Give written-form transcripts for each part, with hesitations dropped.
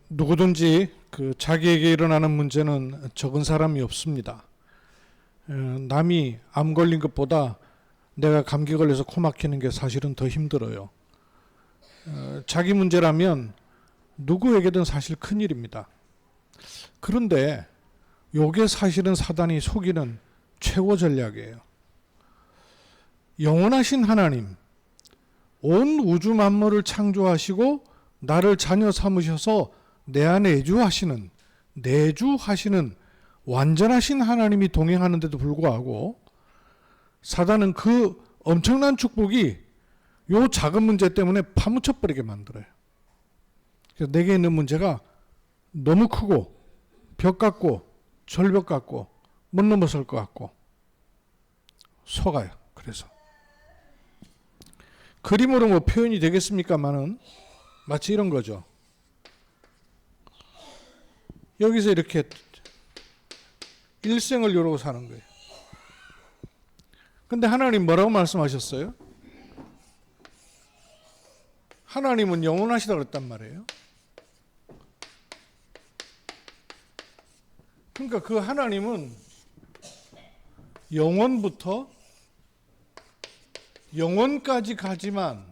누구든지 자기에게 일어나는 문제는 적은 사람이 없습니다. 남이 암 걸린 것보다 내가 감기 걸려서 코 막히는 게 사실은 더 힘들어요. 자기 문제라면 누구에게든 사실 큰일입니다. 그런데 요게 사실은 사단이 속이는 최고 전략이에요. 영원하신 하나님, 온 우주 만물을 창조하시고 나를 자녀 삼으셔서 내 안에 내주하시는 완전하신 하나님이 동행하는데도 불구하고 사단은 그 엄청난 축복이 요 작은 문제 때문에 파묻혀버리게 만들어요. 그래서 내게 있는 문제가 너무 크고 벽 같고 절벽 같고 못 넘어설 것 같고 속아요. 그래서 그림으로 뭐 표현이 되겠습니까만은 마치 이런 거죠. 여기서 이렇게 일생을 이러고 사는 거예요. 근데 하나님 뭐라고 말씀하셨어요? 하나님은 영원하시다 그랬단 말이에요. 그러니까 그 하나님은 영원부터 영원까지 가지만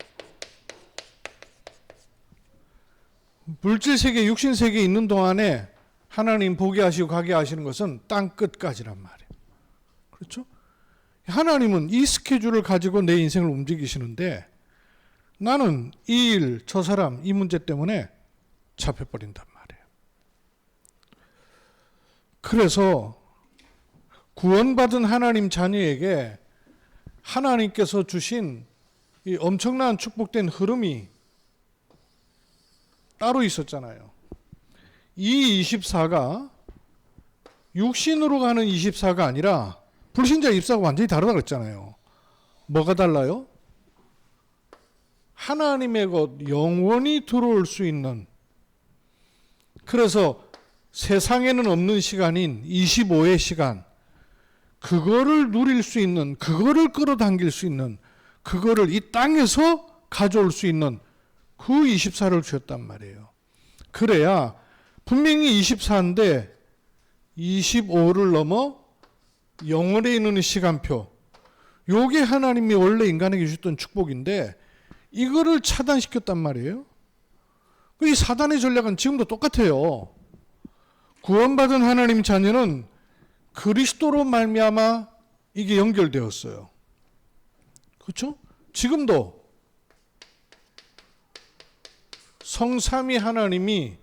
물질세계, 육신세계에 있는 동안에 하나님 보게 하시고 가게 하시는 것은 땅끝까지란 말이에요. 그렇죠? 하나님은 이 스케줄을 가지고 내 인생을 움직이시는데 나는 이 일, 저 사람, 이 문제 때문에 잡혀버린단 말이에요. 그래서 구원받은 하나님 자녀에게 하나님께서 주신 이 엄청난 축복된 흐름이 따로 있었잖아요. 이 24가 육신으로 가는 24가 아니라 불신자 24가 완전히 다르다고 그랬잖아요. 뭐가 달라요? 하나님의 것 영원히 들어올 수 있는, 그래서 세상에는 없는 시간인 25의 시간, 그거를 누릴 수 있는, 그거를 끌어당길 수 있는, 그거를 이 땅에서 가져올 수 있는 그 24를 주셨단 말이에요. 그래야 분명히 24인데 25를 넘어 영원에 있는 시간표, 요게 하나님이 원래 인간에게 주셨던 축복인데 이거를 차단시켰단 말이에요. 이 사단의 전략은 지금도 똑같아요. 구원받은 하나님 자녀는 그리스도로 말미암아 이게 연결되었어요. 그렇죠? 지금도 성삼위 하나님이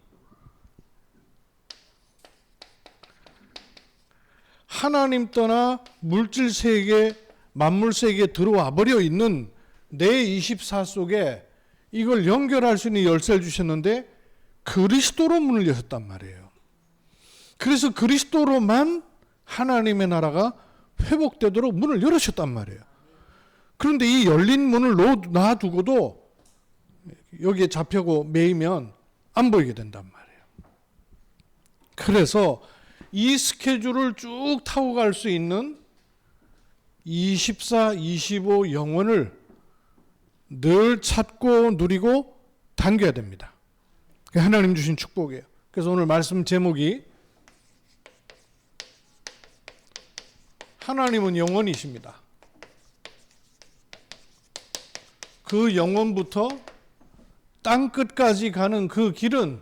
하나님 떠나 물질세계, 만물세계에 들어와 버려 있는 내 24 속에 이걸 연결할 수 있는 열쇠를 주셨는데 그리스도로 문을 여셨단 말이에요. 그래서 그리스도로만 하나님의 나라가 회복되도록 문을 열으셨단 말이에요. 그런데 이 열린 문을 놔두고도 여기에 잡혀고 매이면 안 보이게 된단 말이에요. 그래서 이 스케줄을 쭉 타고 갈 수 있는 24, 25 영혼을 늘 찾고 누리고 당겨야 됩니다. 그게 하나님 주신 축복이에요. 그래서 오늘 말씀 제목이 하나님은 영원이십니다. 그 영원부터 땅끝까지 가는 그 길은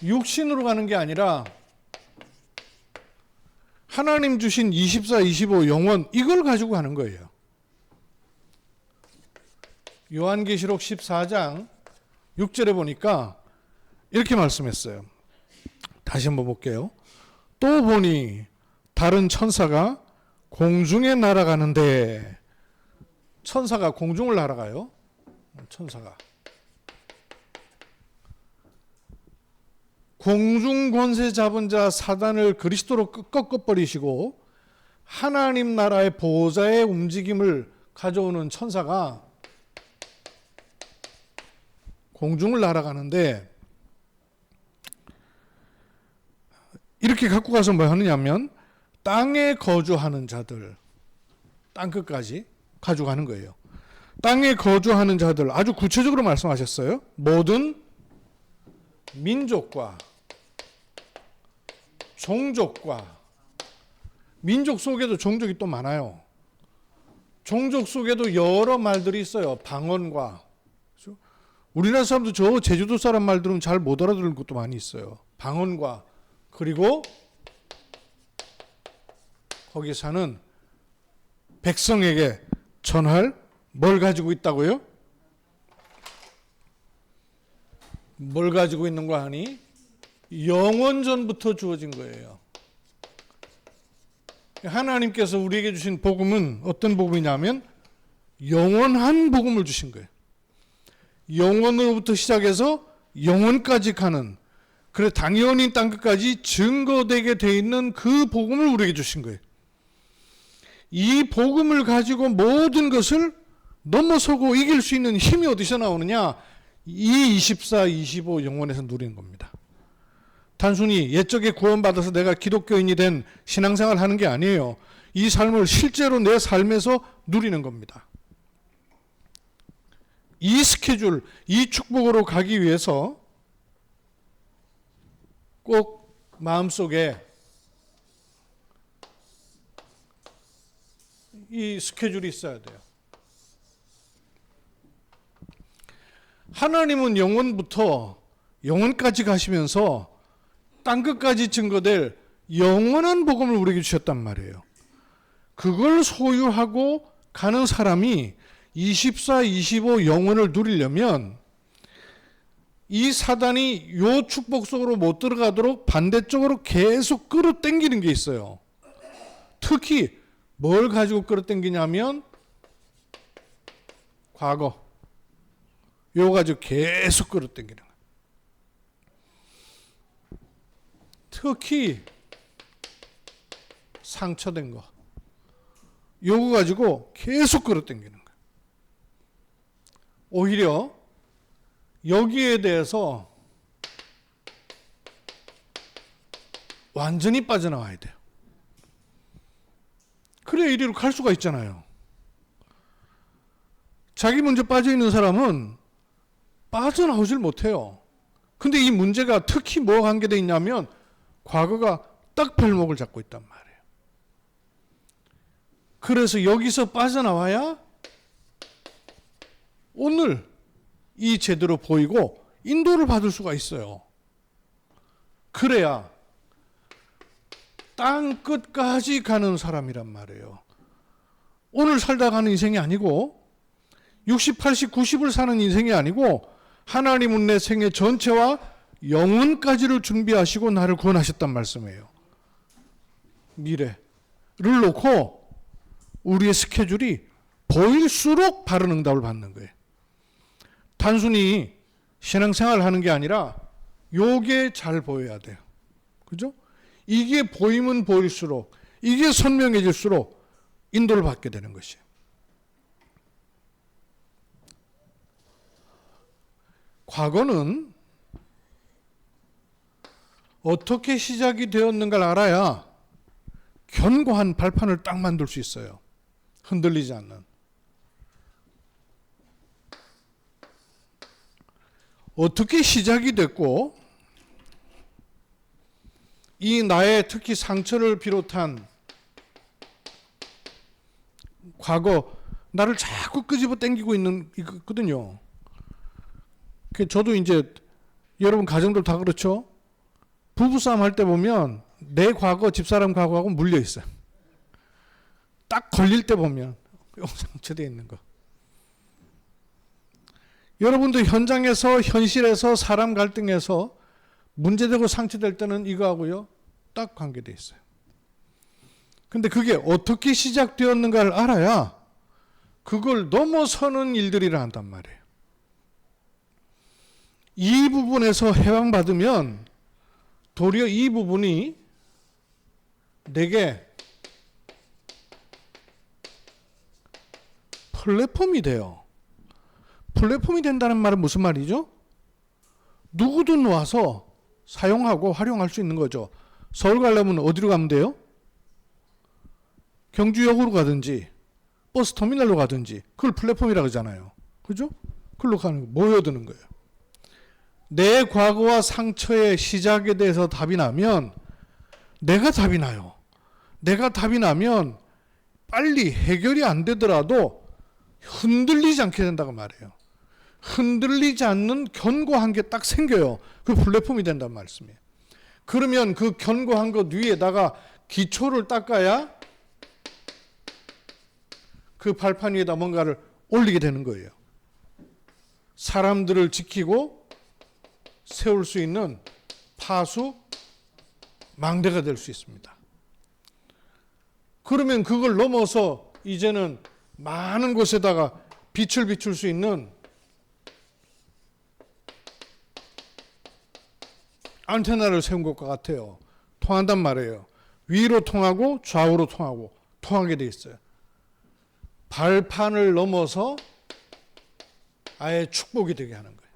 육신으로 가는 게 아니라 하나님 주신 24, 25 영원, 이걸 가지고 가는 거예요. 요한계시록 14장 6절에 보니까 이렇게 말씀했어요. 다시 한번 볼게요. 또 보니 다른 천사가 공중에 날아가는데, 천사가 공중을 날아가요. 천사가 공중 권세 잡은 자 사단을 그리스도로 꺾어버리시고 하나님 나라의 보호자의 움직임을 가져오는 천사가 공중을 날아가는데, 이렇게 갖고 가서 뭐 하느냐면 땅에 거주하는 자들, 땅끝까지 가져가는 거예요. 땅에 거주하는 자들, 아주 구체적으로 말씀하셨어요. 모든 민족과 종족과 민족 속에도 종족이 또 많아요. 종족 속에도 여러 말들이 있어요. 방언과. 그렇죠? 우리나라 사람도 저 제주도 사람 말 들으면 잘 못 알아들을 것도 많이 있어요. 방언과 그리고 거기 사는 백성에게 전할 뭘 가지고 있다고요? 뭘 가지고 있는 거 하니? 영원전부터 주어진 거예요. 하나님께서 우리에게 주신 복음은 어떤 복음이냐면 영원한 복음을 주신 거예요. 영원으로부터 시작해서 영원까지 가는, 그래 당연히 땅끝까지 증거되게 돼 있는 그 복음을 우리에게 주신 거예요. 이 복음을 가지고 모든 것을 넘어서고 이길 수 있는 힘이 어디서 나오느냐? 이 24, 25 영혼에서 누리는 겁니다. 단순히 옛적에 구원받아서 내가 기독교인이 된 신앙생활 하는 게 아니에요. 이 삶을 실제로 내 삶에서 누리는 겁니다. 이 스케줄, 이 축복으로 가기 위해서 꼭 마음속에 이 스케줄이 있어야 돼요. 하나님은 영원부터 영원까지 가시면서 땅끝까지 증거될 영원한 복음을 우리에게 주셨단 말이에요. 그걸 소유하고 가는 사람이 24, 25 영원을 누리려면 이 사단이 요 축복 속으로 못 들어가도록 반대쪽으로 계속 끌어당기는 게 있어요. 특히 뭘 가지고 끌어당기냐면 과거. 요거 가지고 계속 끌어당기는 거예요. 특히 상처된 거. 요거 가지고 계속 끌어당기는 거예요. 오히려 여기에 대해서 완전히 빠져나와야 돼요. 그래야 이리로 갈 수가 있잖아요. 자기 먼저 빠져있는 사람은 빠져나오질 못해요. 근데 이 문제가 특히 뭐와 관계되어 있냐면 과거가 딱 발목을 잡고 있단 말이에요. 그래서 여기서 빠져나와야 오늘 이 제대로 보이고 인도를 받을 수가 있어요. 그래야 땅 끝까지 가는 사람이란 말이에요. 오늘 살다 가는 인생이 아니고 60, 80, 90을 사는 인생이 아니고 하나님은 내 생애 전체와 영원까지를 준비하시고 나를 구원하셨단 말씀이에요. 미래를 놓고 우리의 스케줄이 보일수록 바른 응답을 받는 거예요. 단순히 신앙생활을 하는 게 아니라 요게 잘 보여야 돼요. 그죠? 이게 보이면 보일수록, 이게 선명해질수록 인도를 받게 되는 것이에요. 과거는 어떻게 시작이 되었는가를 알아야 견고한 발판을 딱 만들 수 있어요. 흔들리지 않는. 어떻게 시작이 됐고 이 나의 특히 상처를 비롯한 과거 나를 자꾸 끄집어 당기고 있거든요. 저도 이제 여러분 가정들 다 그렇죠. 부부싸움 할 때 보면 내 과거 집사람 과거하고 물려 있어요. 딱 걸릴 때 보면 상처되어 있는 거. 여러분도 현장에서 현실에서 사람 갈등에서 문제되고 상처될 때는 이거하고요 딱 관계되어 있어요. 근데 그게 어떻게 시작되었는가를 알아야 그걸 넘어서는 일들이라 한단 말이에요. 이 부분에서 해방받으면 도리어 이 부분이 내게 플랫폼이 돼요. 플랫폼이 된다는 말은 무슨 말이죠? 누구든 와서 사용하고 활용할 수 있는 거죠. 서울 가려면 어디로 가면 돼요? 경주역으로 가든지 버스터미널로 가든지 그걸 플랫폼이라고 하잖아요. 그죠? 그걸로 가는 거, 모여드는 거예요. 내 과거와 상처의 시작에 대해서 답이 나면 내가 답이 나요. 내가 답이 나면 빨리 해결이 안 되더라도 흔들리지 않게 된다고 말해요. 흔들리지 않는 견고한 게 딱 생겨요. 그 플랫폼이 된다는 말씀이에요. 그러면 그 견고한 것 위에다가 기초를 닦아야 그 발판 위에다 뭔가를 올리게 되는 거예요. 사람들을 지키고 세울 수 있는 파수 망대가 될 수 있습니다. 그러면 그걸 넘어서 이제는 많은 곳에다가 빛을 비출 수 있는 안테나를 세운 것과 같아요. 통한단 말이에요. 위로 통하고 좌우로 통하고 통하게 돼 있어요. 발판을 넘어서 아예 축복이 되게 하는 거예요.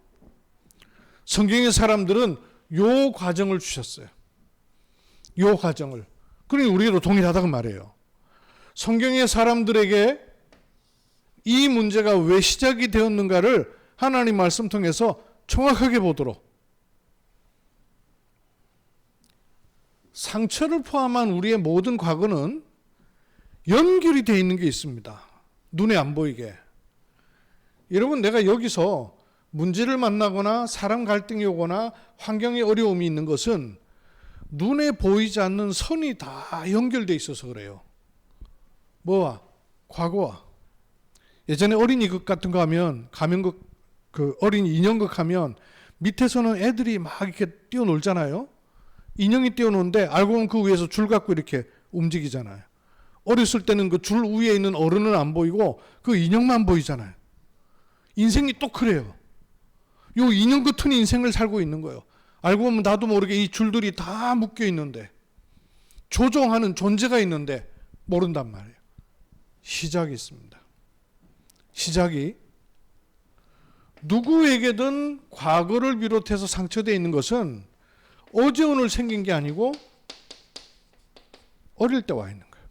성경의 사람들은 요 과정을 주셨어요. 요 과정을. 그러니 우리도 동일하다고 말해요. 성경의 사람들에게 이 문제가 왜 시작이 되었는가를 하나님 말씀 통해서 정확하게 보도록, 상처를 포함한 우리의 모든 과거는 연결이 되어 있는 게 있습니다. 눈에 안 보이게. 여러분, 내가 여기서 문제를 만나거나 사람 갈등이 오거나 환경에 어려움이 있는 것은 눈에 보이지 않는 선이 다 연결되어 있어서 그래요. 뭐와? 과거와. 예전에 어린이극 같은 거 하면, 가면극, 그 어린이 인형극 하면 밑에서는 애들이 막 이렇게 뛰어놀잖아요. 인형이 뛰어노는데 알고 보면 그 위에서 줄 갖고 이렇게 움직이잖아요. 어렸을 때는 그 줄 위에 있는 어른은 안 보이고 그 인형만 보이잖아요. 인생이 또 그래요. 요 인형 같은 인생을 살고 있는 거예요. 알고 보면 나도 모르게 이 줄들이 다 묶여 있는데, 조종하는 존재가 있는데 모른단 말이에요. 시작이 있습니다. 시작이 누구에게든 과거를 비롯해서 상처되어 있는 것은 어제 오늘 생긴 게 아니고 어릴 때 와 있는 거예요.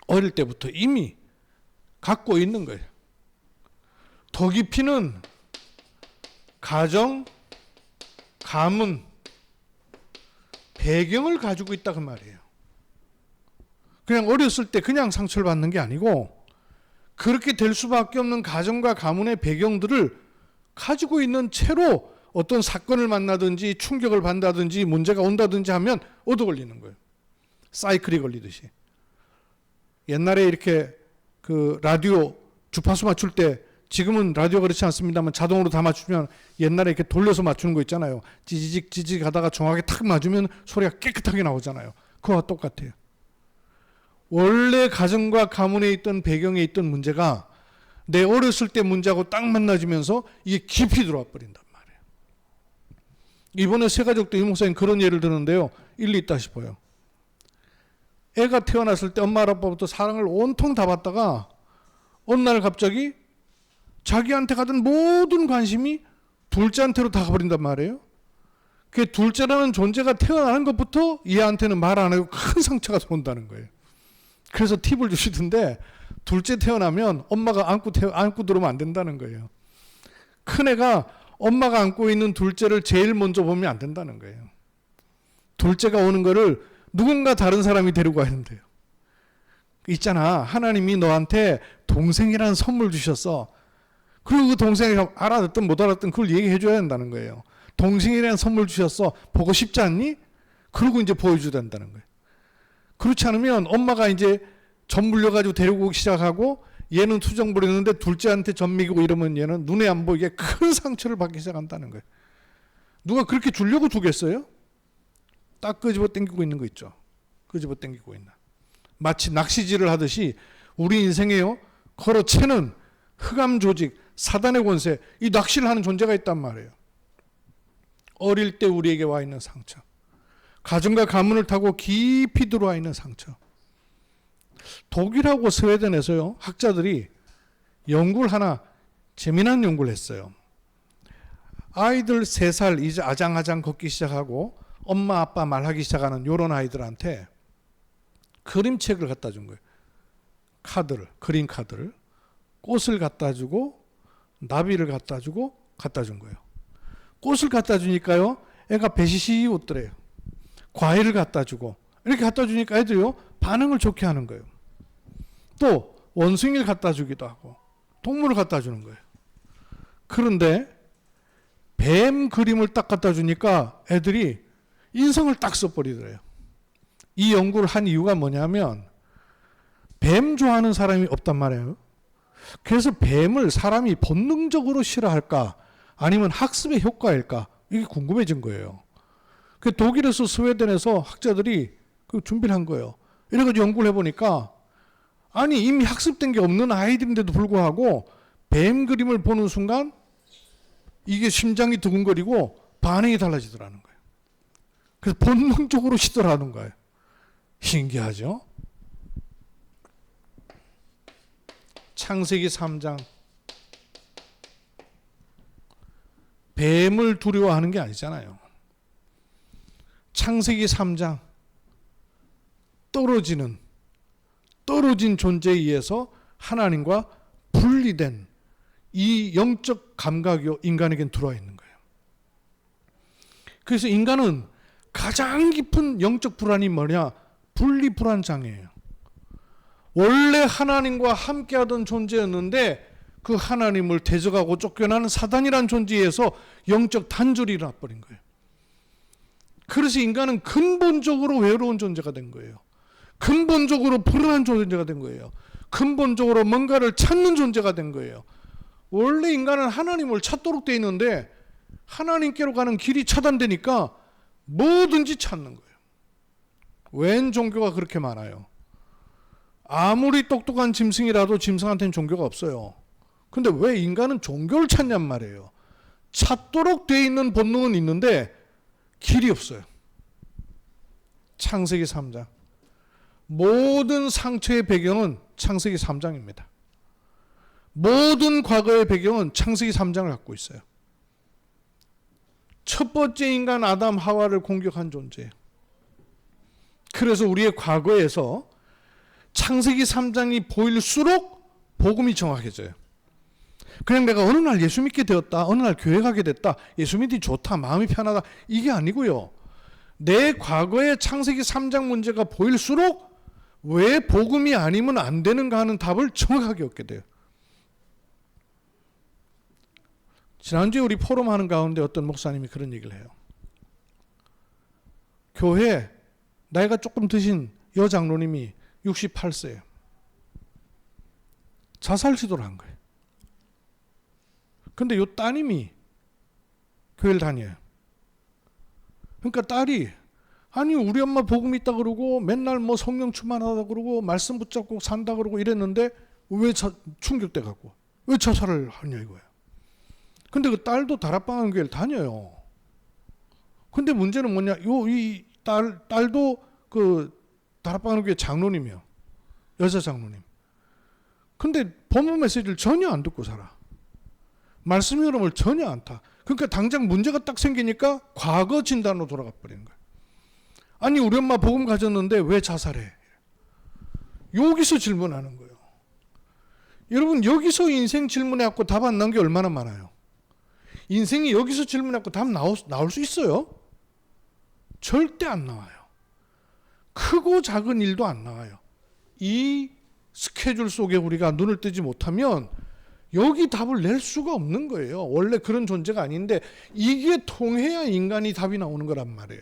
어릴 때부터 이미 갖고 있는 거예요. 더 깊이는 가정, 가문, 배경을 가지고 있다 그 말이에요. 그냥 어렸을 때 그냥 상처를 받는 게 아니고 그렇게 될 수밖에 없는 가정과 가문의 배경들을 가지고 있는 채로 어떤 사건을 만나든지 충격을 받는다든지 문제가 온다든지 하면 얻어 걸리는 거예요. 사이클이 걸리듯이. 옛날에 이렇게 그 라디오 주파수 맞출 때, 지금은 라디오 그렇지 않습니다만 자동으로 다 맞추면 옛날에 이렇게 돌려서 맞추는 거 있잖아요. 찌직 찌직 하다가 정확하게 탁 맞으면 소리가 깨끗하게 나오잖아요. 그거와 똑같아요. 원래 가정과 가문에 있던 배경에 있던 문제가 내 어렸을 때 문제하고 딱 만나지면서 이게 깊이 들어와 버린단 말이에요. 이번에 새가족도 이 목사님 그런 예를 드는데요. 일리 있다 싶어요. 애가 태어났을 때 엄마 아빠부터 사랑을 온통 다 받다가 어느 날 갑자기 자기한테 가던 모든 관심이 둘째한테로 다 가버린단 말이에요. 그 둘째라는 존재가 태어나는 것부터 얘한테는 말 안 하고 큰 상처가 온다는 거예요. 그래서 팁을 주시던데, 둘째 태어나면 엄마가 안고 들어오면 안 된다는 거예요. 큰애가 엄마가 안고 있는 둘째를 제일 먼저 보면 안 된다는 거예요. 둘째가 오는 거를 누군가 다른 사람이 데리고 와야 된대요. 있잖아, 하나님이 너한테 동생이라는 선물 주셨어. 그리고 그 동생이 알아듣든 못 알아듣든 그걸 얘기해 줘야 된다는 거예요. 동생이라는 선물 주셨어. 보고 싶지 않니? 그러고 이제 보여줘야 된다는 거예요. 그렇지 않으면 엄마가 이제 젖 물려가지고 데리고 오기 시작하고 얘는 투정 부리는데 둘째한테 젖 먹이고 이러면 얘는 눈에 안 보이게 큰 상처를 받기 시작한다는 거예요. 누가 그렇게 주려고 주겠어요? 딱 끄집어 당기고 있는 거 있죠. 끄집어 당기고 있는. 마치 낚시질을 하듯이 우리 인생에요, 걸어채는 흑암 조직, 사단의 권세, 이 낚시를 하는 존재가 있단 말이에요. 어릴 때 우리에게 와 있는 상처, 가정과 가문을 타고 깊이 들어와 있는 상처. 독일하고 스웨덴에서요, 학자들이 연구를 하나, 재미난 연구를 했어요. 아이들 3살 이제 아장아장 걷기 시작하고 엄마 아빠 말하기 시작하는 이런 아이들한테 그림책을 갖다 준 거예요. 카드를, 그림 카드를, 꽃을 갖다 주고 나비를 갖다 주고 갖다 준 거예요. 꽃을 갖다 주니까요, 애가 배시시 웃더래요. 과일을 갖다 주고 이렇게 갖다 주니까 애들이요 반응을 좋게 하는 거예요. 또 원숭이를 갖다 주기도 하고 동물을 갖다 주는 거예요. 그런데 뱀 그림을 딱 갖다 주니까 애들이 인성을 딱 써버리더래요. 이 연구를 한 이유가 뭐냐면 뱀 좋아하는 사람이 없단 말이에요. 그래서 뱀을 사람이 본능적으로 싫어할까 아니면 학습의 효과일까 이게 궁금해진 거예요. 그 독일에서 스웨덴에서 학자들이 그 준비를 한 거예요. 이래가지고 연구를 해보니까 아니 이미 학습된 게 없는 아이들인데도 불구하고 뱀 그림을 보는 순간 이게 심장이 두근거리고 반응이 달라지더라는 거예요. 그래서 본능적으로 시도하는 거예요. 신기하죠? 창세기 3장 뱀을 두려워하는 게 아니잖아요. 창세기 3장 떨어진 존재에 의해서 하나님과 분리된 이 영적 감각이 인간에겐 들어와 있는 거예요. 그래서 인간은 가장 깊은 영적 불안이 뭐냐? 분리불안 장애예요. 원래 하나님과 함께하던 존재였는데 그 하나님을 대적하고 쫓겨나는 사단이라는 존재에서 영적 단절이 일어나버린 거예요. 그래서 인간은 근본적으로 외로운 존재가 된 거예요. 근본적으로 불안한 존재가 된 거예요. 근본적으로 뭔가를 찾는 존재가 된 거예요. 원래 인간은 하나님을 찾도록 돼 있는데 하나님께로 가는 길이 차단되니까 뭐든지 찾는 거예요. 웬 종교가 그렇게 많아요? 아무리 똑똑한 짐승이라도 짐승한테는 종교가 없어요. 근데 왜 인간은 종교를 찾냔 말이에요. 찾도록 돼 있는 본능은 있는데 길이 없어요. 창세기 3장. 모든 상처의 배경은 창세기 3장입니다. 모든 과거의 배경은 창세기 3장을 갖고 있어요. 첫 번째 인간 아담 하와를 공격한 존재예요. 그래서 우리의 과거에서 창세기 3장이 보일수록 복음이 정확해져요. 그냥 내가 어느 날 예수 믿게 되었다, 어느 날 교회 가게 됐다, 예수 믿기 좋다, 마음이 편하다, 이게 아니고요. 내 과거의 창세기 3장 문제가 보일수록 왜 복음이 아니면 안 되는가 하는 답을 정확하게 얻게 돼요. 지난주에 우리 포럼하는 가운데 어떤 목사님이 그런 얘기를 해요. 교회 나이가 조금 드신 여장로님이 68세예요. 자살 시도를 한 거예요. 근데 요 따님이 교회를 다녀요. 그러니까 딸이 아니 우리 엄마 복음 있다 그러고 맨날 뭐 성령 충만하다 그러고 말씀 붙잡고 산다 그러고 이랬는데 왜 충격돼 갖고 왜 자살을 하냐 이거예요. 근데 그 딸도 다락방 교회를 다녀요. 근데 문제는 뭐냐? 이 딸도 그 다락방 교회 장로님이요. 여자 장로님. 근데 본문 메시지를 전혀 안 듣고 살아. 말씀 흐름을 전혀 안 타. 그러니까 당장 문제가 딱 생기니까 과거 진단으로 돌아가 버리는 거야. 아니 우리 엄마 복음 가졌는데 왜 자살해? 여기서 질문하는 거예요. 여러분 여기서 인생 질문해갖고 답 안 나온 게 얼마나 많아요. 인생이 여기서 질문해갖고 답 나올 수 있어요? 절대 안 나와요. 크고 작은 일도 안 나와요. 이 스케줄 속에 우리가 눈을 뜨지 못하면 여기 답을 낼 수가 없는 거예요. 원래 그런 존재가 아닌데 이게 통해야 인간이 답이 나오는 거란 말이에요.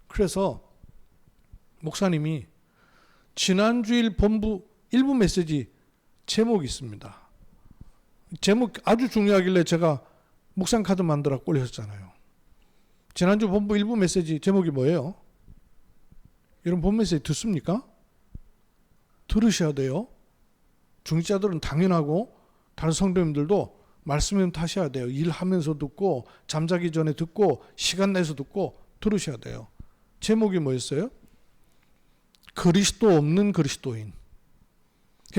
그래서 목사님이 지난주일 본부 일부 메시지 제목이 있습니다. 제목 아주 중요하길래 제가 목상 카드 만들어 올렸잖아요. 지난주 본부 일부 메시지 제목이 뭐예요? 여러분 본 메시지 듣습니까? 들으셔야 돼요. 중직자들은 당연하고 다른 성도님들도 말씀을 타셔야 돼요. 일하면서 듣고 잠자기 전에 듣고 시간 내서 듣고 들으셔야 돼요. 제목이 뭐였어요? 그리스도 없는 그리스도인.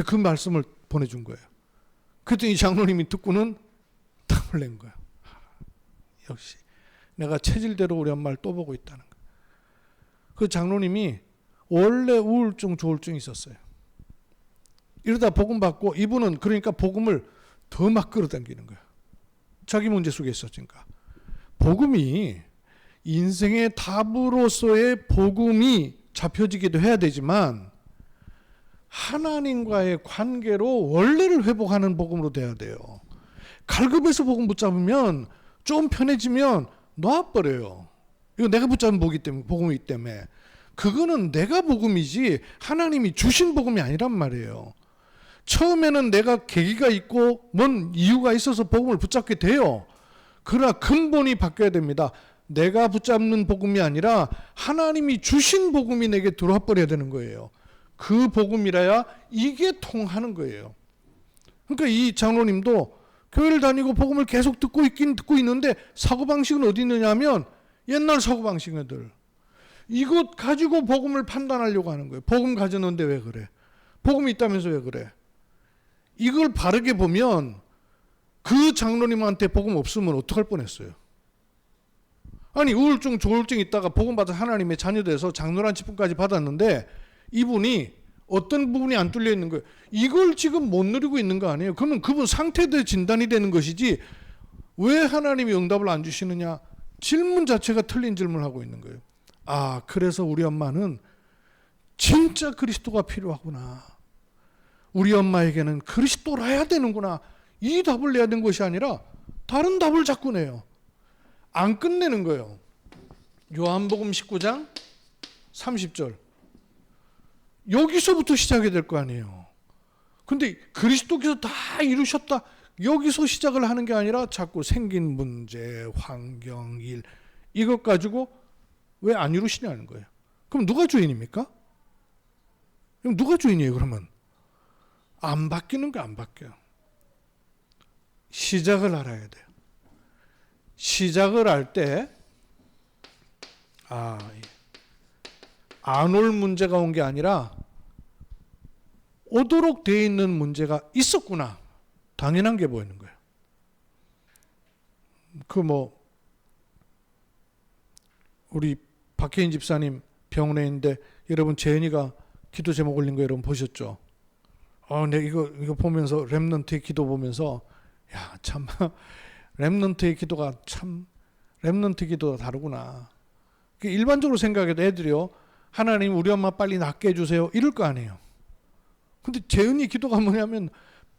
그 말씀을 보내준 거예요. 그랬더니 장로님이 듣고는 땀을 낸 거예요. 역시 내가 체질대로 우리 엄마를 또 보고 있다는 거예요. 그 장로님이 원래 우울증, 조울증이 있었어요. 이러다 복음 받고 이분은 그러니까 복음을 더 막 끌어당기는 거예요. 자기 문제 속에 있었으니까. 복음이 인생의 답으로서의 복음이 잡혀지기도 해야 되지만 하나님과의 관계로 원래를 회복하는 복음으로 돼야 돼요. 갈급해서 복음 붙잡으면 좀 편해지면 놔버려요. 이거 내가 붙잡은 복음이기 때문에. 그거는 내가 복음이지 하나님이 주신 복음이 아니란 말이에요. 처음에는 내가 계기가 있고 뭔 이유가 있어서 복음을 붙잡게 돼요. 그러나 근본이 바뀌어야 됩니다. 내가 붙잡는 복음이 아니라 하나님이 주신 복음이 내게 들어와 버려야 되는 거예요. 그 복음이라야 이게 통하는 거예요. 그러니까 이 장로님도 교회를 다니고 복음을 계속 듣고 있는데 사고방식은 어디 있느냐 하면 옛날 사고방식들. 이것 가지고 복음을 판단하려고 하는 거예요. 복음 가졌는데 왜 그래? 복음이 있다면서 왜 그래? 이걸 바르게 보면 그 장로님한테 복음 없으면 어떡할 뻔했어요. 아니 우울증 조울증 있다가 복음 받아 하나님의 자녀돼서 장로란 직분까지 받았는데 이분이 어떤 부분이 안 뚫려 있는 거예요. 이걸 지금 못 누리고 있는 거 아니에요. 그러면 그분 상태대 진단이 되는 것이지 왜 하나님이 응답을 안 주시느냐. 질문 자체가 틀린 질문을 하고 있는 거예요. 아, 그래서 우리 엄마는 진짜 그리스도가 필요하구나. 우리 엄마에게는 그리스도라야 되는구나. 이 답을 내야 되는 것이 아니라 다른 답을 자꾸 내요. 안 끝내는 거예요. 요한복음 19장 30절. 여기서부터 시작이 될 거 아니에요. 근데 그리스도께서 다 이루셨다. 여기서 시작을 하는 게 아니라 자꾸 생긴 문제, 환경, 일 이것 가지고 왜 안 이루시냐는 거예요. 그럼 누가 주인입니까? 그럼 누가 주인이에요 그러면? 안 바뀌는 게 안 바뀌어요. 시작을 알아야 돼요. 시작을 알 때 안 올 문제가 온 게 아니라 오도록 되어 있는 문제가 있었구나. 당연한 게 보이는 거예요. 우리 박혜인 집사님 병원에 있는데 여러분 재은이가 기도 제목 올린 거 여러분 보셨죠? 내가 이거 보면서 렘넌트의 기도 보면서 야, 참 렘넌트의 기도가 다르구나. 일반적으로 생각해도 애들이요. 하나님 우리 엄마 빨리 낫게 해주세요. 이럴 거 아니에요. 근데 재은이 기도가 뭐냐면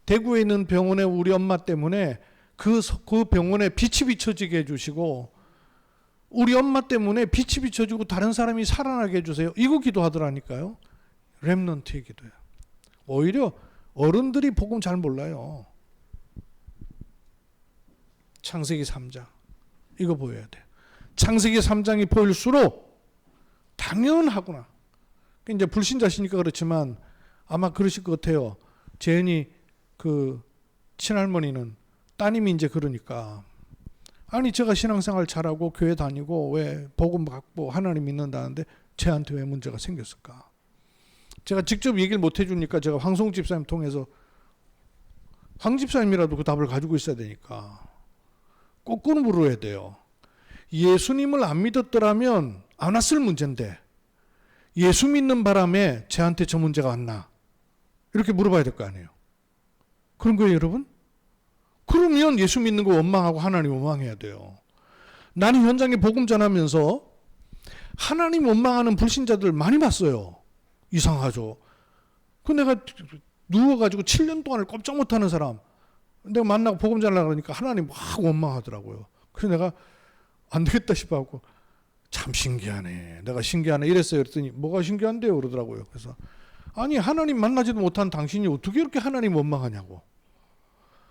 대구에 있는 병원에 우리 엄마 때문에 그 병원에 빛이 비춰지게 해주시고 우리 엄마 때문에 빛이 비춰지고 다른 사람이 살아나게 해주세요. 이거 기도하더라니까요. 렘넌트의 기도예요. 오히려 어른들이 복음 잘 몰라요. 창세기 3장 이거 보여야 돼요. 창세기 3장이 보일수록 당연하구나. 이제 불신자시니까 그렇지만 아마 그러실 것 같아요. 재은이 그 친할머니는 따님이 이제 그러니까 아니 제가 신앙생활 잘하고 교회 다니고 왜 복음 받고 하나님 믿는다는데 쟤한테 왜 문제가 생겼을까? 제가 직접 얘기를 못 해주니까 제가 황송 집사님 통해서 황 집사님이라도 그 답을 가지고 있어야 되니까 거꾸로 물어야 돼요. 예수님을 안 믿었더라면 안 왔을 문제인데 예수 믿는 바람에 쟤한테 저 문제가 왔나? 이렇게 물어봐야 될 거 아니에요. 그런 거예요 여러분? 그러면 예수 믿는 거 원망하고 하나님 원망해야 돼요. 나는 현장에 복음 전하면서 하나님 원망하는 불신자들 많이 봤어요. 이상하죠. 그 내가 누워가지고 7년 동안을 꼼짝 못하는 사람 내가 만나고 복음 전하려고 그러니까 하나님 막 원망하더라고요. 그래서 내가 안 되겠다 싶어갖고 참 신기하네. 내가 신기하네 이랬어요. 그랬더니 뭐가 신기한데요 그러더라고요. 그래서 아니 하나님 만나지도 못한 당신이 어떻게 이렇게 하나님 원망하냐고.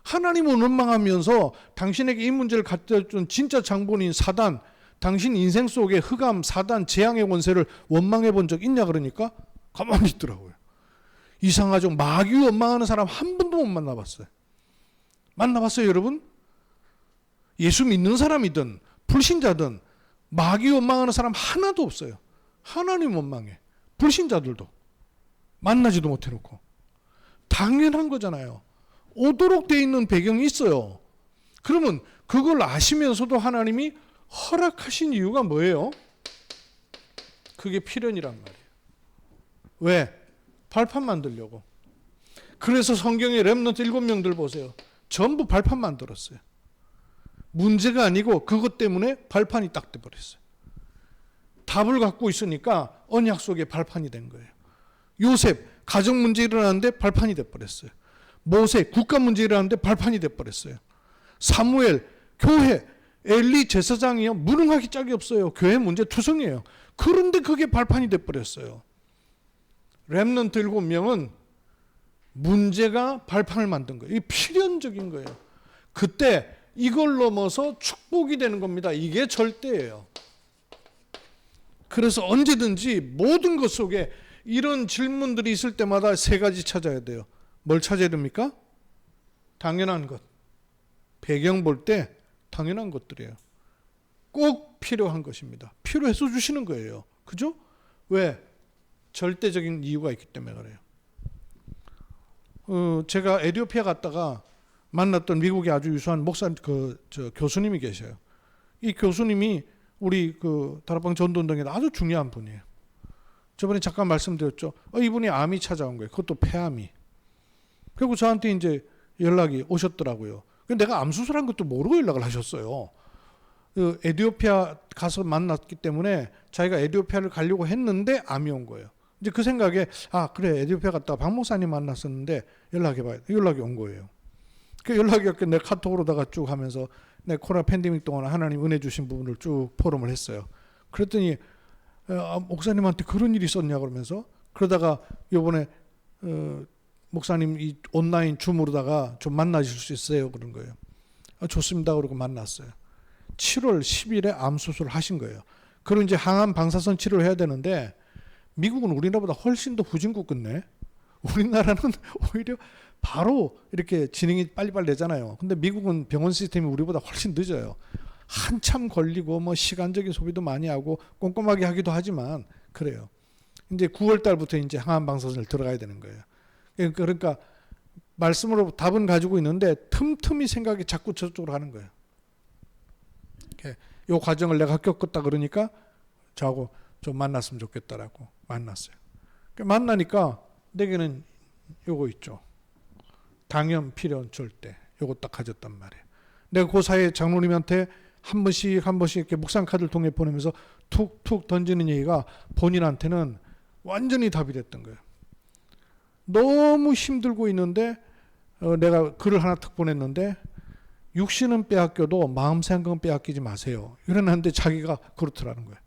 하나님은 원망하면서 당신에게 이 문제를 갖다 준 진짜 장본인 사단, 당신 인생 속에 흑암, 사단, 재앙의 권세를 원망해 본 적 있냐 그러니까 가만히 있더라고요. 이상하죠. 마귀 원망하는 사람 한 번도 못 만나봤어요. 만나봤어요 여러분? 예수 믿는 사람이든 불신자든 마귀 원망하는 사람 하나도 없어요. 하나님 원망해. 불신자들도 만나지도 못해놓고. 당연한 거잖아요. 오도록 돼 있는 배경이 있어요. 그러면 그걸 아시면서도 하나님이 허락하신 이유가 뭐예요? 그게 필연이란 말이에요. 왜? 발판 만들려고. 그래서 성경에 렘넌트 7명들 보세요. 전부 발판 만들었어요. 문제가 아니고 그것 때문에 발판이 딱 돼버렸어요. 답을 갖고 있으니까 언약 속에 발판이 된 거예요. 요셉 가정 문제 일어나는데 발판이 돼버렸어요. 모세 국가 문제 일어나는데 발판이 돼버렸어요. 사무엘 교회 엘리 제사장이요 무능하기 짝이 없어요. 교회 문제 투성이에요. 그런데 그게 발판이 돼버렸어요. 렘넌트 7명은 문제가 발판을 만든 거예요. 이 필연적인 거예요. 그때 이걸 넘어서 축복이 되는 겁니다. 이게 절대예요. 그래서 언제든지 모든 것 속에 이런 질문들이 있을 때마다 세 가지 찾아야 돼요. 뭘 찾아야 됩니까? 당연한 것. 배경 볼 때 당연한 것들이에요. 꼭 필요한 것입니다. 필요해서 주시는 거예요. 그죠? 왜? 절대적인 이유가 있기 때문에 그래요. 제가 에티오피아 갔다가 만났던 미국의 아주 유수한 목사 교수님이 계셔요. 이 교수님이 우리 다락방 전도운동에 아주 중요한 분이에요. 저번에 잠깐 말씀드렸죠. 이분이 암이 찾아온 거예요. 그것도 폐암이. 그리고 저한테 이제 연락이 오셨더라고요. 내가 암 수술한 것도 모르고 연락을 하셨어요. 에티오피아 가서 만났기 때문에 자기가 에티오피아를 가려고 했는데 암이 온 거예요. 이제 그 생각에 그래 에티오피아 갔다가 박 목사님 만났었는데 연락해봐야 돼. 연락이 온 거예요. 그 연락이 왔길래 내 카톡으로다가 쭉 하면서 내 코로나 팬데믹 동안 하나님 은혜 주신 부분을 쭉 포럼을 했어요. 그랬더니 목사님한테 그런 일이 있었냐 그러면서 그러다가 요번에 목사님 이 온라인 줌으로다가 좀 만나실 수 있어요 그런 거예요. 좋습니다 그러고 만났어요. 7월 10일에 암 수술을 하신 거예요. 그리고 이제 항암 방사선 치료를 해야 되는데 미국은 우리나라보다 훨씬 더 후진국 같네. 우리나라는 오히려 바로 이렇게 진행이 빨리빨리 되잖아요. 근데 미국은 병원 시스템이 우리보다 훨씬 늦어요. 한참 걸리고 뭐 시간적인 소비도 많이 하고 꼼꼼하게 하기도 하지만 그래요. 이제 9월 달부터 이제 항암 방사선을 들어가야 되는 거예요. 그러니까 말씀으로 답은 가지고 있는데 틈틈이 생각이 자꾸 저쪽으로 가는 거예요. 이 과정을 내가 겪었다 그러니까 저하고 좀 만났으면 좋겠다라고 만났어요. 만나니까 내게는 요거 있죠. 당연, 필연, 절대. 요거 딱 가졌단 말이에요. 내가 그 사이에 장로님한테 한 번씩 이렇게 묵상 카드를 통해 보내면서 툭툭 던지는 얘기가 본인한테는 완전히 답이 됐던 거예요. 너무 힘들고 있는데 내가 글을 하나 탁 보냈는데 육신은 빼앗겨도 마음 생각은 빼앗기지 마세요. 이러는데 자기가 그렇더라는 거예요.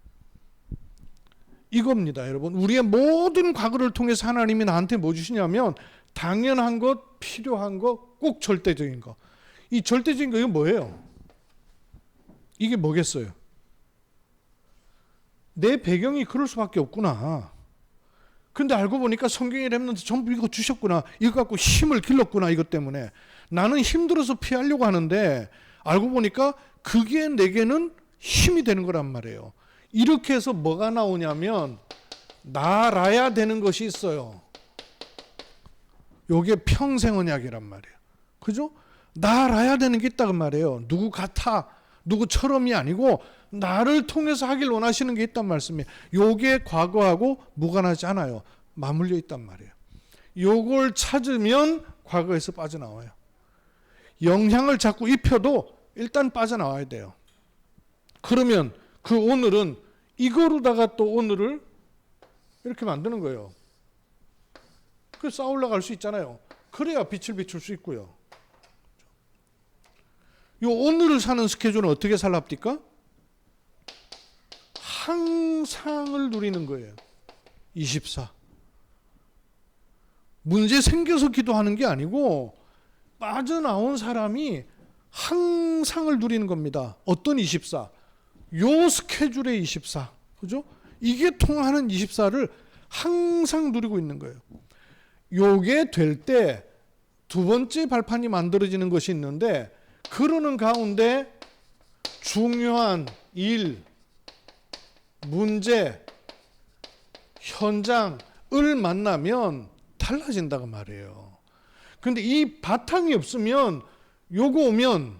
이겁니다, 여러분. 우리의 모든 과거를 통해서 하나님이 나한테 뭐 주시냐면 당연한 것, 필요한 것, 꼭 절대적인 것. 이 절대적인 거 이건 뭐예요? 이게 뭐겠어요? 내 배경이 그럴 수밖에 없구나. 근데 알고 보니까 성경에 렘넌트 전부 이거 주셨구나. 이거 갖고 힘을 길렀구나. 이것 때문에. 나는 힘들어서 피하려고 하는데 알고 보니까 그게 내게는 힘이 되는 거란 말이에요. 이렇게 해서 뭐가 나오냐면 날아야 되는 것이 있어요. 요게 평생 언약이란 말이에요. 그죠? 날아야 되는 게 있다고 말이에요. 누구 같아, 누구처럼이 아니고 나를 통해서 하길 원하시는 게 있단 말씀이에요. 요게 과거하고 무관하지 않아요. 맞물려 있단 말이에요. 요걸 찾으면 과거에서 빠져나와요. 영향을 자꾸 입혀도 일단 빠져나와야 돼요. 그러면 그 오늘은 이거로다가 또 오늘을 이렇게 만드는 거예요. 그 쌓아 올라갈 수 있잖아요. 그래야 빛을 비출 수 있고요. 요 오늘을 사는 스케줄은 어떻게 살랍니까? 항상을 누리는 거예요. 24. 문제 생겨서 기도하는 게 아니고 빠져나온 사람이 항상을 누리는 겁니다. 어떤 24? 요 스케줄의 24. 그죠? 이게 통하는 24를 항상 누리고 있는 거예요. 요게 될 때 두 번째 발판이 만들어지는 것이 있는데 그러는 가운데 중요한 일, 문제, 현장을 만나면 달라진다고 말이에요. 근데 이 바탕이 없으면 요거 오면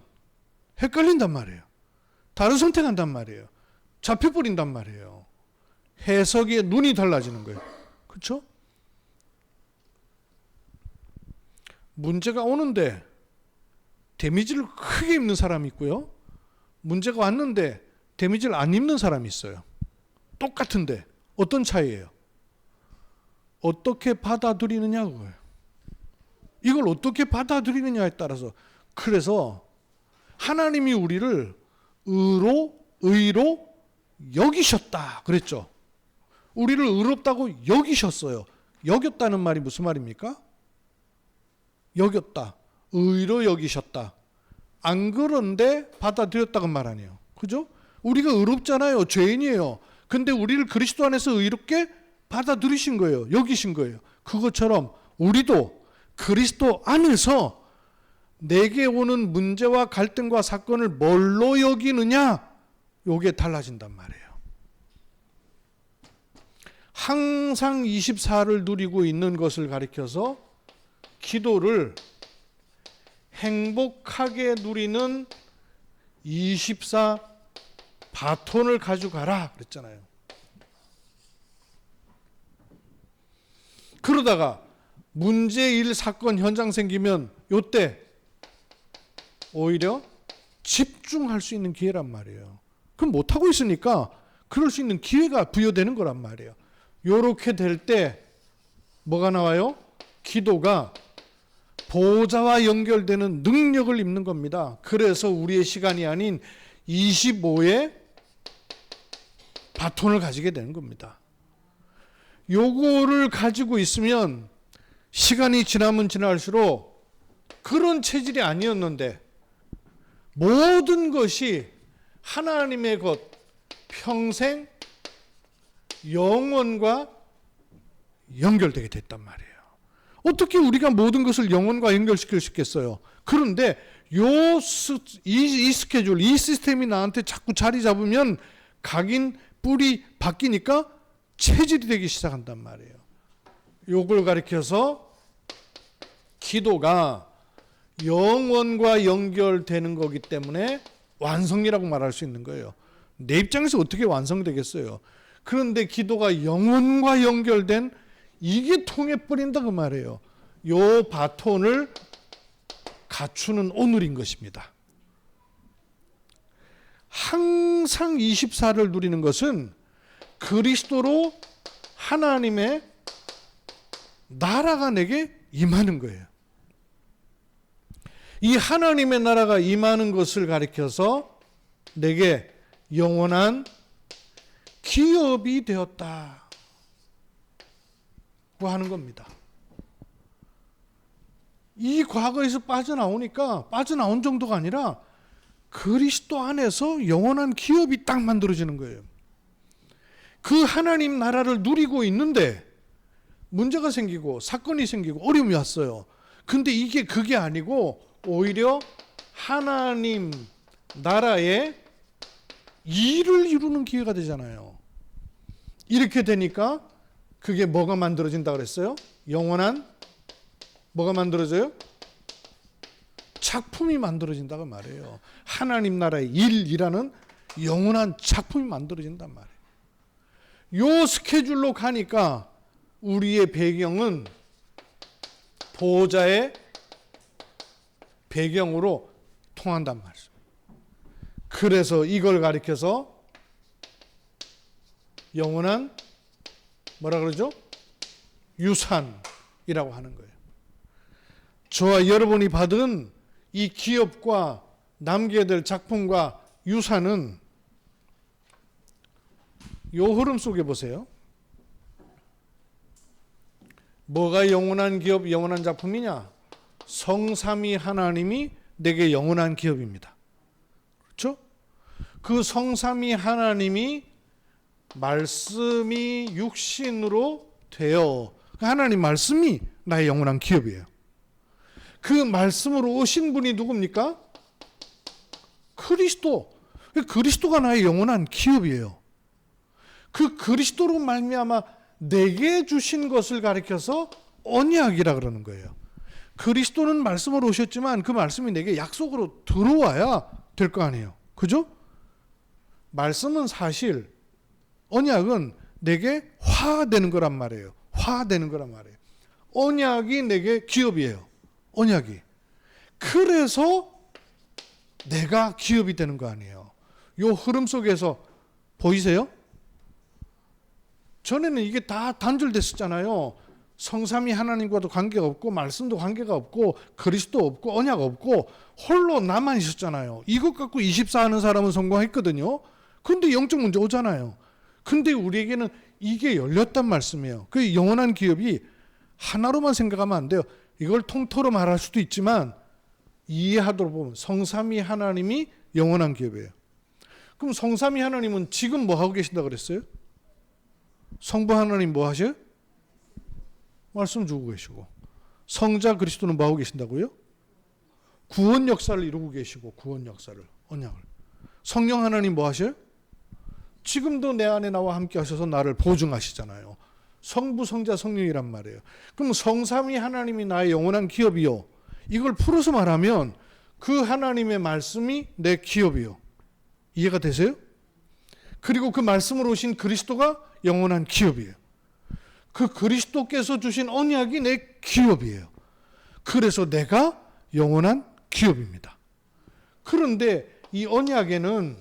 헷갈린단 말이에요. 다른 선택한단 말이에요. 잡혀버린단 말이에요. 해석의 눈이 달라지는 거예요. 그렇죠? 문제가 오는데 데미지를 크게 입는 사람이 있고요. 문제가 왔는데 데미지를 안 입는 사람이 있어요. 똑같은데 어떤 차이예요? 어떻게 받아들이느냐 그거예요. 이걸 어떻게 받아들이느냐에 따라서. 그래서 하나님이 우리를 의로 여기셨다 그랬죠. 우리를 의롭다고 여기셨어요. 여겼다는 말이 무슨 말입니까? 여겼다. 의로 여기셨다. 안 그런데 받아들였다고 말 아니에요. 그죠? 우리가 의롭잖아요. 죄인이에요. 근데 우리를 그리스도 안에서 의롭게 받아들이신 거예요. 여기신 거예요. 그것처럼 우리도 그리스도 안에서 내게 오는 문제와 갈등과 사건을 뭘로 여기느냐? 요게 달라진단 말이에요. 항상 24를 누리고 있는 것을 가리켜서 기도를 행복하게 누리는 24 바톤을 가져가라 그랬잖아요. 그러다가 문제 일 사건 현장 생기면 요때 오히려 집중할 수 있는 기회란 말이에요. 그럼 못하고 있으니까 그럴 수 있는 기회가 부여되는 거란 말이에요. 요렇게 될 때 뭐가 나와요? 기도가 보좌와 연결되는 능력을 입는 겁니다. 그래서 우리의 시간이 아닌 25의 바톤을 가지게 되는 겁니다. 요거를 가지고 있으면 시간이 지나면 지날수록 그런 체질이 아니었는데 모든 것이 하나님의 것, 평생 영원과 연결되게 됐단 말이에요. 어떻게 우리가 모든 것을 영원과 연결시킬 수 있겠어요? 그런데 이 스케줄, 이 시스템이 나한테 자꾸 자리 잡으면 각인 뿔이 바뀌니까 체질이 되기 시작한단 말이에요. 요걸 가리켜서 기도가 영원과 연결되는 거기 때문에 완성이라고 말할 수 있는 거예요. 내 입장에서 어떻게 완성되겠어요? 그런데 기도가 영원과 연결된 이게 통해버린다 그 말이에요. 요 바톤을 갖추는 오늘인 것입니다. 항상 24를 누리는 것은 그리스도로 하나님의 나라가 내게 임하는 거예요. 이 하나님의 나라가 임하는 것을 가리켜서 내게 영원한 기업이 되었다고 하는 겁니다. 이 과거에서 빠져나온 정도가 아니라 그리스도 안에서 영원한 기업이 딱 만들어지는 거예요. 그 하나님 나라를 누리고 있는데 문제가 생기고 사건이 생기고 어려움이 왔어요. 근데 이게 그게 아니고 오히려 하나님 나라의 일을 이루는 기회가 되잖아요. 이렇게 되니까 그게 뭐가 만들어진다 그랬어요? 영원한 뭐가 만들어져요? 작품이 만들어진다고 말해요. 하나님 나라의 일이라는 영원한 작품이 만들어진단 말이에요. 요 스케줄로 가니까 우리의 배경은 보호자의 배경으로 통한단 말이죠. 그래서 이걸 가리켜서 영원한 뭐라 그러죠? 유산이라고 하는 거예요. 저와 여러분이 받은 이 기업과 남겨야 될 작품과 유산은 요 흐름 속에 보세요. 뭐가 영원한 기업, 영원한 작품이냐? 성삼위 하나님이 내게 영원한 기업입니다. 그렇죠? 그 성삼위 하나님이 말씀이 육신으로 되어 하나님 말씀이 나의 영원한 기업이에요. 그 말씀으로 오신 분이 누굽니까? 그리스도. 그리스도가 나의 영원한 기업이에요. 그 그리스도로 말미암아 내게 주신 것을 가리켜서 언약이라 그러는 거예요. 그리스도는 말씀으로 오셨지만 그 말씀이 내게 약속으로 들어와야 될 거 아니에요. 그죠? 말씀은 사실 언약은 내게 화되는 거란 말이에요. 화되는 거란 말이에요. 언약이 내게 기업이에요. 언약이. 그래서 내가 기업이 되는 거 아니에요. 요 흐름 속에서 보이세요? 전에는 이게 다 단절됐었잖아요. 성삼위 하나님과도 관계가 없고 말씀도 관계가 없고 그리스도 없고 언약 없고 홀로 나만 있었잖아요. 이것 갖고 24 하는 사람은 성공했거든요. 근데 영적 문제 오잖아요. 근데 우리에게는 이게 열렸단 말씀이에요. 그 영원한 기업이 하나로만 생각하면 안 돼요. 이걸 통틀어 말할 수도 있지만 이해하도록 보면 성삼위 하나님이 영원한 기업이에요. 그럼 성삼위 하나님은 지금 뭐 하고 계신다 그랬어요? 성부 하나님 뭐 하셔요? 말씀 주고 계시고, 성자 그리스도는 뭐 하고 계신다고요? 구원 역사를 이루고 계시고, 구원 역사를, 언약을. 성령 하나님 뭐 하셔요? 지금도 내 안에 나와 함께 하셔서 나를 보증하시잖아요. 성부, 성자, 성령이란 말이에요. 그럼 성삼위 하나님이 나의 영원한 기업이요. 이걸 풀어서 말하면 그 하나님의 말씀이 내 기업이요. 이해가 되세요? 그리고 그 말씀으로 오신 그리스도가 영원한 기업이에요. 그 그리스도께서 주신 언약이 내 기업이에요. 그래서 내가 영원한 기업입니다. 그런데 이 언약에는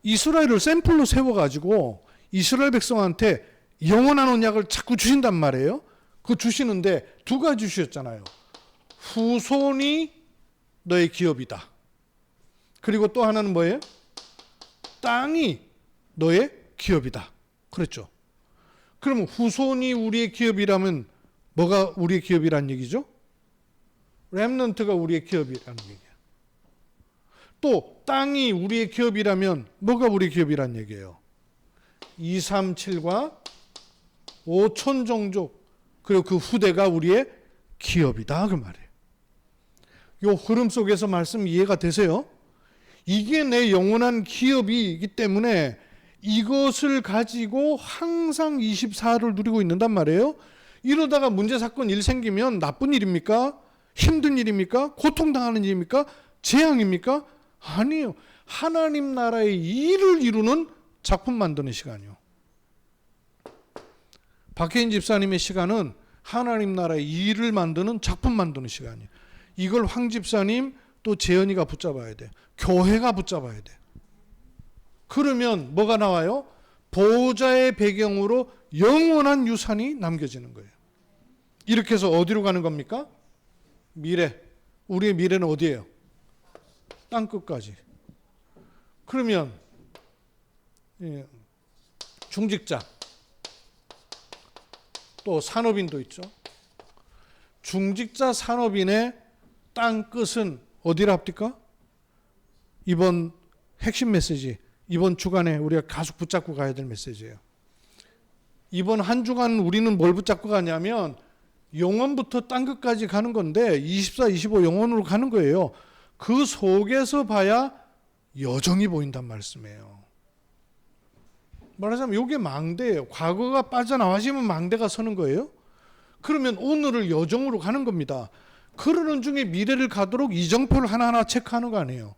이스라엘을 샘플로 세워가지고 이스라엘 백성한테 영원한 언약을 자꾸 주신단 말이에요. 그 주시는데 두 가지 주셨잖아요. 후손이 너의 기업이다. 그리고 또 하나는 뭐예요? 땅이 너의 기업이다. 그랬죠. 그러면 후손이 우리의 기업이라면 뭐가 우리의 기업이란 얘기죠? 렘넌트가 우리의 기업이라는 얘기예요. 또 땅이 우리의 기업이라면 뭐가 우리의 기업이란 얘기예요? 237과 5천 종족 그리고 그 후대가 우리의 기업이다 그 말이에요. 이 흐름 속에서 말씀 이해가 되세요? 이게 내 영원한 기업이기 때문에 이것을 가지고 항상 24를 누리고 있는단 말이에요. 이러다가 문제 사건 일 생기면 나쁜 일입니까? 힘든 일입니까? 고통당하는 일입니까? 재앙입니까? 아니에요. 하나님 나라의 일을 이루는 작품 만드는 시간이요. 박혜인 집사님의 시간은 하나님 나라의 일을 만드는 작품 만드는 시간이에요. 이걸 황 집사님 또 재현이가 붙잡아야 돼. 교회가 붙잡아야 돼. 그러면 뭐가 나와요? 보호자의 배경으로 영원한 유산이 남겨지는 거예요. 이렇게 해서 어디로 가는 겁니까? 미래. 우리의 미래는 어디예요? 땅끝까지. 그러면 중직자 또 산업인도 있죠. 중직자 산업인의 땅끝은 어디를 합니까? 이번 핵심 메시지, 이번 주간에 우리가 가속 붙잡고 가야 될 메시지예요. 이번 한 주간 우리는 뭘 붙잡고 가냐면 영원부터 땅끝까지 가는 건데 24, 25 영원으로 가는 거예요. 그 속에서 봐야 여정이 보인단 말씀이에요. 말하자면 이게 망대예요. 과거가 빠져나와지면 망대가 서는 거예요. 그러면 오늘을 여정으로 가는 겁니다. 그러는 중에 미래를 가도록 이정표를 하나하나 체크하는 거 아니에요.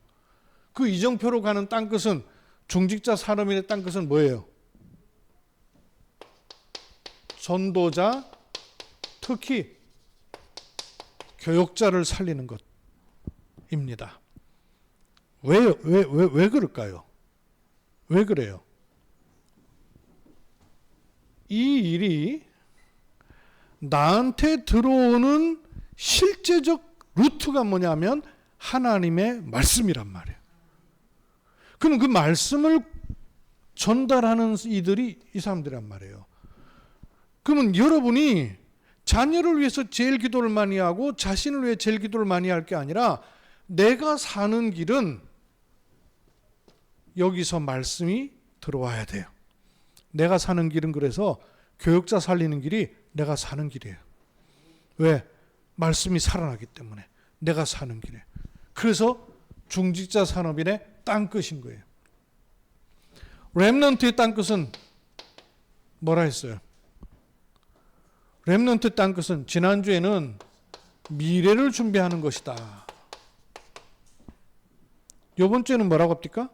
그 이정표로 가는 땅끝은 중직자 산업인의 땅끝은 뭐예요? 전도자, 특히 교역자를 살리는 것입니다. 왜 그럴까요? 왜 그래요? 이 일이 나한테 들어오는 실제적 루트가 뭐냐면 하나님의 말씀이란 말이에요. 그럼 그 말씀을 전달하는 이들이 이 사람들이란 말이에요. 그러면 여러분이 자녀를 위해서 제일 기도를 많이 하고 자신을 위해 제일 기도를 많이 할 게 아니라 내가 사는 길은 여기서 말씀이 들어와야 돼요. 내가 사는 길은 그래서 교역자 살리는 길이 내가 사는 길이에요. 왜? 말씀이 살아나기 때문에 내가 사는 길에. 그래서 중직자 산업인의 땅끝인 거예요. 렘넌트의 땅끝은 뭐라 했어요? 렘넌트 땅끝은 지난주에는 미래를 준비하는 것이다. 이번 주에는 뭐라고 합니까?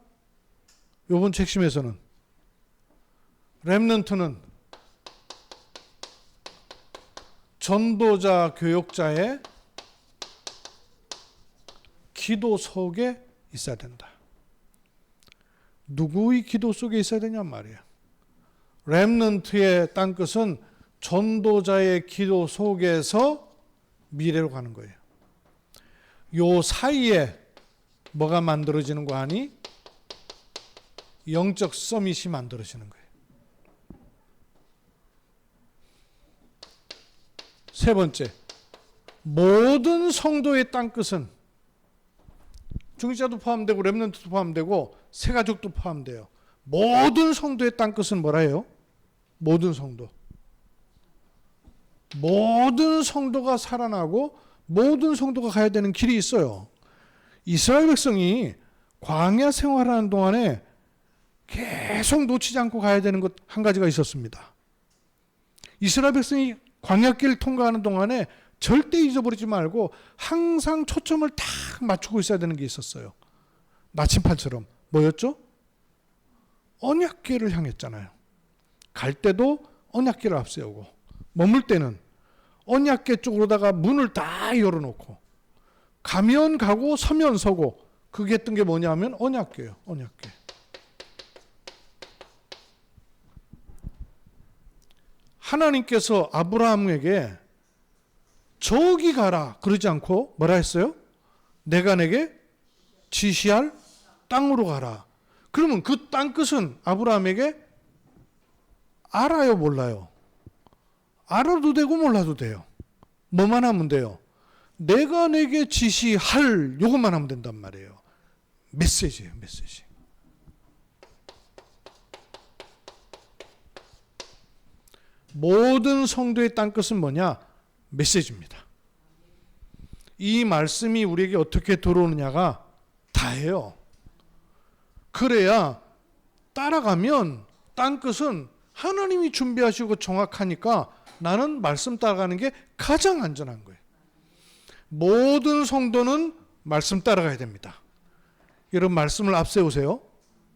이번 주 핵심에서는 렘넌트는 전도자, 교역자의 기도 속에 있어야 된다. 누구의 기도 속에 있어야 되냔 말이에요. 렘넌트의 땅끝은 전도자의 기도 속에서 미래로 가는 거예요. 요 사이에 뭐가 만들어지는 거 하니? 영적 서밋이 만들어지는 거예요. 세 번째, 모든 성도의 땅끝은 중직자도 포함되고 렘넌트도 포함되고 새가족도 포함돼요. 모든 성도의 땅끝은 뭐라 해요? 모든 성도. 모든 성도가 살아나고 모든 성도가 가야 되는 길이 있어요. 이스라엘 백성이 광야 생활하는 동안에 계속 놓치지 않고 가야 되는 것 한 가지가 있었습니다. 이스라엘 백성이 광야길 통과하는 동안에 절대 잊어버리지 말고 항상 초점을 딱 맞추고 있어야 되는 게 있었어요. 나침판처럼. 뭐였죠? 언약궤를 향했잖아요. 갈 때도 언약궤를 앞세우고 머물 때는 언약궤 쪽으로다가 문을 다 열어놓고 가면 가고 서면 서고 그게 했던 게 뭐냐면 언약궤예요. 언약궤. 하나님께서 아브라함에게 저기 가라 그러지 않고 뭐라 했어요? 내가 내게 지시할 땅으로 가라. 그러면 그 땅끝은 아브라함에게 알아요, 몰라요? 알아도 되고 몰라도 돼요. 뭐만 하면 돼요? 내가 내게 지시할 요것만 하면 된단 말이에요. 메시지예요, 메시지. 모든 성도의 땅끝은 뭐냐? 메시지입니다. 이 말씀이 우리에게 어떻게 들어오느냐가 다예요. 그래야 따라가면 땅끝은 하나님이 준비하시고 정확하니까 나는 말씀 따라가는 게 가장 안전한 거예요. 모든 성도는 말씀 따라가야 됩니다. 여러분 말씀을 앞세우세요.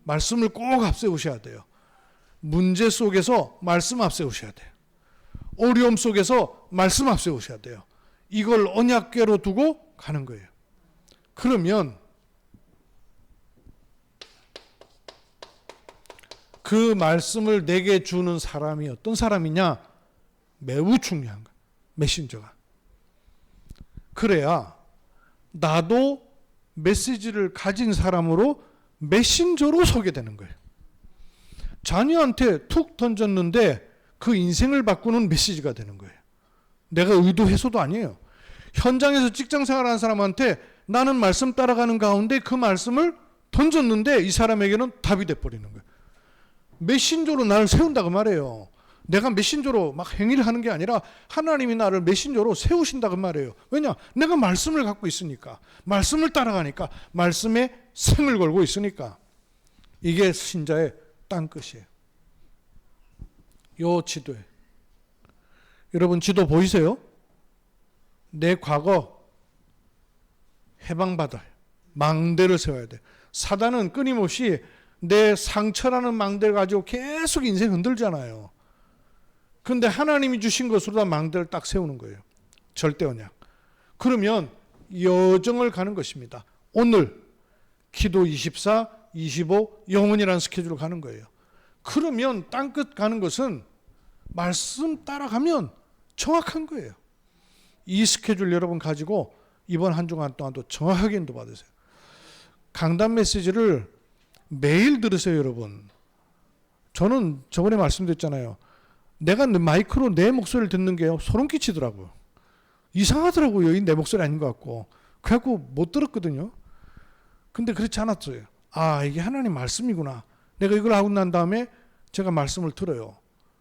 말씀을 꼭 앞세우셔야 돼요. 문제 속에서 말씀 앞세우셔야 돼요. 어려움 속에서 말씀 앞세우셔야 돼요. 이걸 언약궤로 두고 가는 거예요. 그러면 그 말씀을 내게 주는 사람이 어떤 사람이냐? 매우 중요한 거예요. 메신저가. 그래야 나도 메시지를 가진 사람으로 메신저로 서게 되는 거예요. 자녀한테 툭 던졌는데 그 인생을 바꾸는 메시지가 되는 거예요. 내가 의도해서도 아니에요. 현장에서 직장 생활하는 사람한테 나는 말씀 따라가는 가운데 그 말씀을 던졌는데 이 사람에게는 답이 돼버리는 거예요. 메신저로 나를 세운다고 말해요. 내가 메신저로 막 행위를 하는 게 아니라 하나님이 나를 메신저로 세우신다고 말해요. 왜냐? 내가 말씀을 갖고 있으니까. 말씀을 따라가니까. 말씀에 생을 걸고 있으니까. 이게 신자의 땅끝이에요. 요 지도에. 여러분 지도 보이세요? 내 과거 해방받아요. 망대를 세워야 돼. 사단은 끊임없이 내 상처라는 망대를 가지고 계속 인생 흔들잖아요. 근데 하나님이 주신 것으로 다 망대를 딱 세우는 거예요. 절대 언약. 그러면 여정을 가는 것입니다. 오늘 기도 24, 25 영원이라는 스케줄로 가는 거예요. 그러면 땅끝 가는 것은 말씀 따라가면 정확한 거예요. 이 스케줄 여러분 가지고 이번 한 주간 동안도 정확하게 인도받으세요. 강단 메시지를 매일 들으세요, 여러분. 저는 저번에 말씀드렸잖아요. 내가 마이크로 내 목소리를 듣는 게 소름 끼치더라고요. 이상하더라고요. 이 내 목소리 아닌 것 같고. 그래갖고 못 들었거든요. 근데 그렇지 않았어요. 아, 이게 하나님 말씀이구나. 내가 이걸 하고 난 다음에 제가 말씀을 들어요.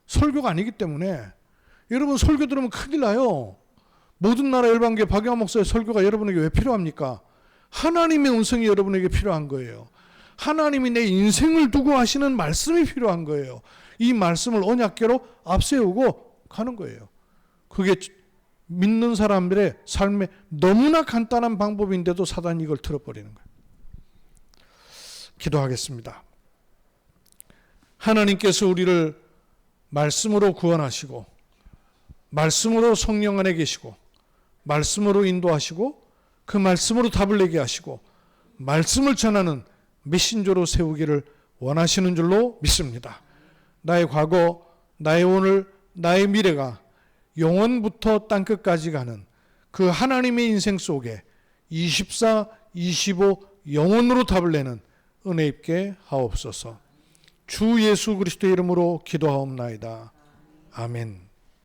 설교가 아니기 때문에. 여러분 설교 들으면 큰일 나요. 모든 나라 열방교회 박영환 목사의 설교가 여러분에게 왜 필요합니까? 하나님의 음성이 여러분에게 필요한 거예요. 하나님이 내 인생을 두고 하시는 말씀이 필요한 거예요. 이 말씀을 언약궤로 앞세우고 가는 거예요. 그게 믿는 사람들의 삶에 너무나 간단한 방법인데도 사단이 이걸 틀어버리는 거예요. 기도하겠습니다. 하나님께서 우리를 말씀으로 구원하시고 말씀으로 성령 안에 계시고 말씀으로 인도하시고 그 말씀으로 답을 내게 하시고 말씀을 전하는 메신저로 세우기를 원하시는 줄로 믿습니다. 나의 과거, 나의 오늘, 나의 미래가 영원부터 땅끝까지 가는 그 하나님의 인생 속에 24, 25 영원으로 답을 내는 은혜 있게 하옵소서. 주 예수 그리스도의 이름으로 기도하옵나이다. 아멘.